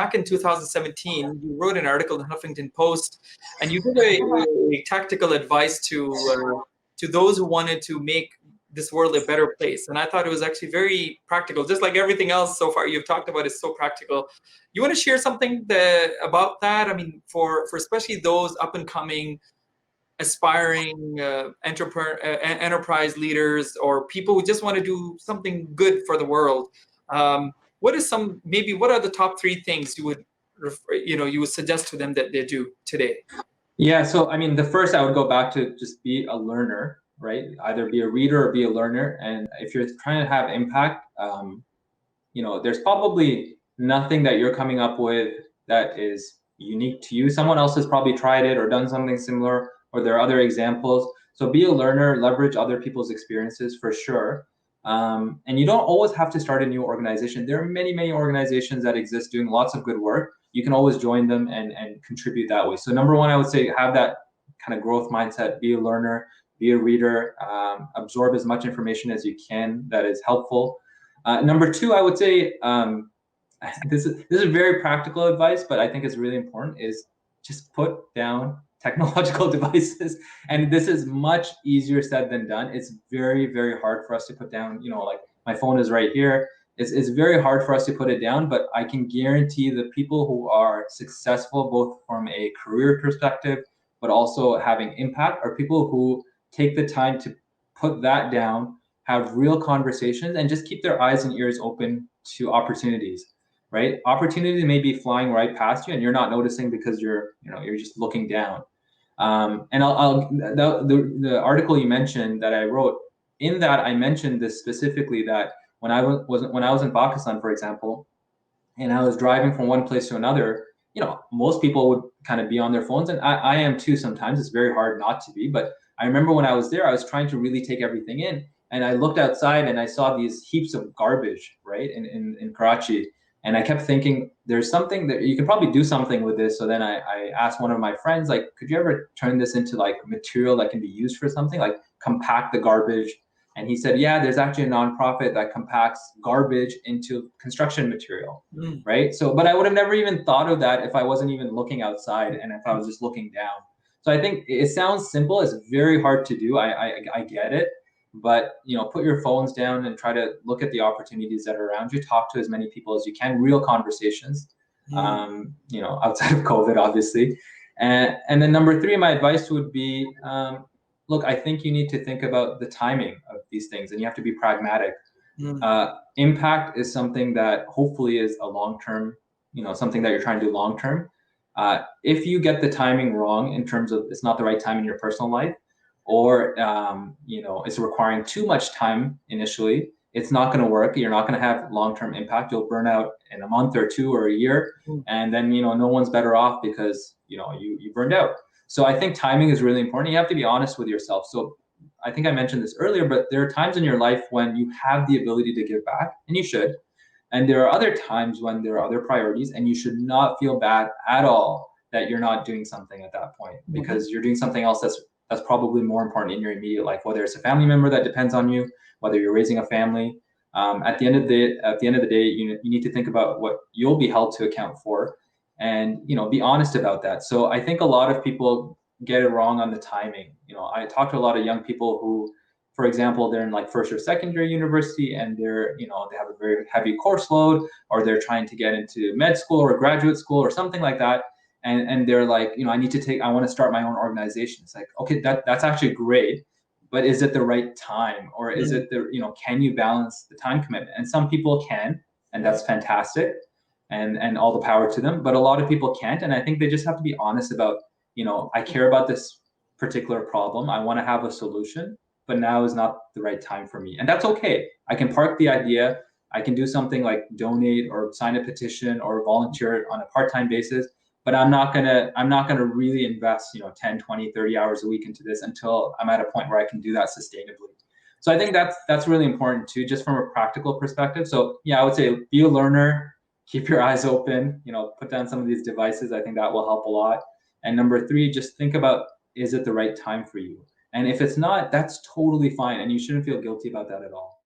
back in 2017, you wrote an article in the Huffington Post, and you gave a tactical advice to those who wanted to make this world a better place. And I thought it was actually very practical, just like everything else so far you've talked about is so practical. You want to share something about that? I mean, for especially those up and coming, aspiring enterprise leaders or people who just want to do something good for the world. What are the top three things you would suggest to them that they do today? Yeah, so I mean, the first I would go back to just be a learner, right? Either be a reader or be a learner. And if you're trying to have impact, there's probably nothing that you're coming up with that is unique to you. Someone else has probably tried it or done something similar, or there are other examples. So be a learner, leverage other people's experiences for sure. And you don't always have to start a new organization. There are many, many organizations that exist doing lots of good work. You can always join them and contribute that way. So number one, I would say have that kind of growth mindset, be a learner, be a reader, absorb as much information as you can that is helpful. Number two, I would say, this is very practical advice, but I think it's really important, is just put down technological devices. And this is much easier said than done. It's very, very hard for us to put down, like my phone is right here. It's very hard for us to put it down, but I can guarantee the people who are successful, both from a career perspective, but also having impact, are people who take the time to put that down, have real conversations, and just keep their eyes and ears open to opportunities, right? Opportunity may be flying right past you and you're not noticing because you're just looking down. And the article you mentioned that I wrote, in that I mentioned this specifically, that when I was in Pakistan, for example, and I was driving from one place to another, most people would kind of be on their phones, and I am too sometimes. It's very hard not to be, but I remember when I was there, I was trying to really take everything in, and I looked outside and I saw these heaps of garbage, right, in Karachi, and I kept thinking, there's something that you can probably do something with this. So then I asked one of my friends, like, could you ever turn this into like material that can be used for something, like compact the garbage? And he said, yeah, there's actually a nonprofit that compacts garbage into construction material, right? So, but I would have never even thought of that if I wasn't even looking outside and if I was just looking down. So I think it sounds simple. It's very hard to do. I get it. But, put your phones down and try to look at the opportunities that are around you. Talk to as many people as you can, real conversations, outside of COVID, obviously. And then number three, my advice would be, look, I think you need to think about the timing of these things, and you have to be pragmatic. Impact is something that hopefully is a long-term, something that you're trying to do long-term. If you get the timing wrong in terms of it's not the right time in your personal life, or it's requiring too much time initially, it's not going to work. You're not going to have long-term impact. You'll burn out in a month or two or a year, and then no one's better off because you burned out. So I think timing is really important. You have to be honest with yourself. So I think I mentioned this earlier, but there are times in your life when you have the ability to give back, and you should. And there are other times when there are other priorities, and you should not feel bad at all that you're not doing something at that point, because you're doing something else that's probably more important in your immediate life, whether it's a family member that depends on you, whether you're raising a family. At the end of the day, you need to think about what you'll be held to account for, and be honest about that. So I think a lot of people get it wrong on the timing. I talk to a lot of young people who, for example, they're in like first or second year university, and they're they have a very heavy course load, or they're trying to get into med school or graduate school or something like that, and they're like, I want to start my own organization. It's like, okay, that's actually great, but is it the right time, or is it can you balance the time commitment? And some people can, and that's fantastic, and all the power to them. But a lot of people can't, and I think they just have to be honest about, I care about this particular problem. I want to have a solution, but now is not the right time for me. And that's okay. I can park the idea. I can do something like donate or sign a petition or volunteer on a part-time basis, but I'm not gonna really invest 10, 20, 30 hours a week into this until I'm at a point where I can do that sustainably. So I think that's really important too, just from a practical perspective. So yeah, I would say be a learner, keep your eyes open, put down some of these devices. I think that will help a lot. And number three, just think about, is it the right time for you? And if it's not, that's totally fine, and you shouldn't feel guilty about that at all.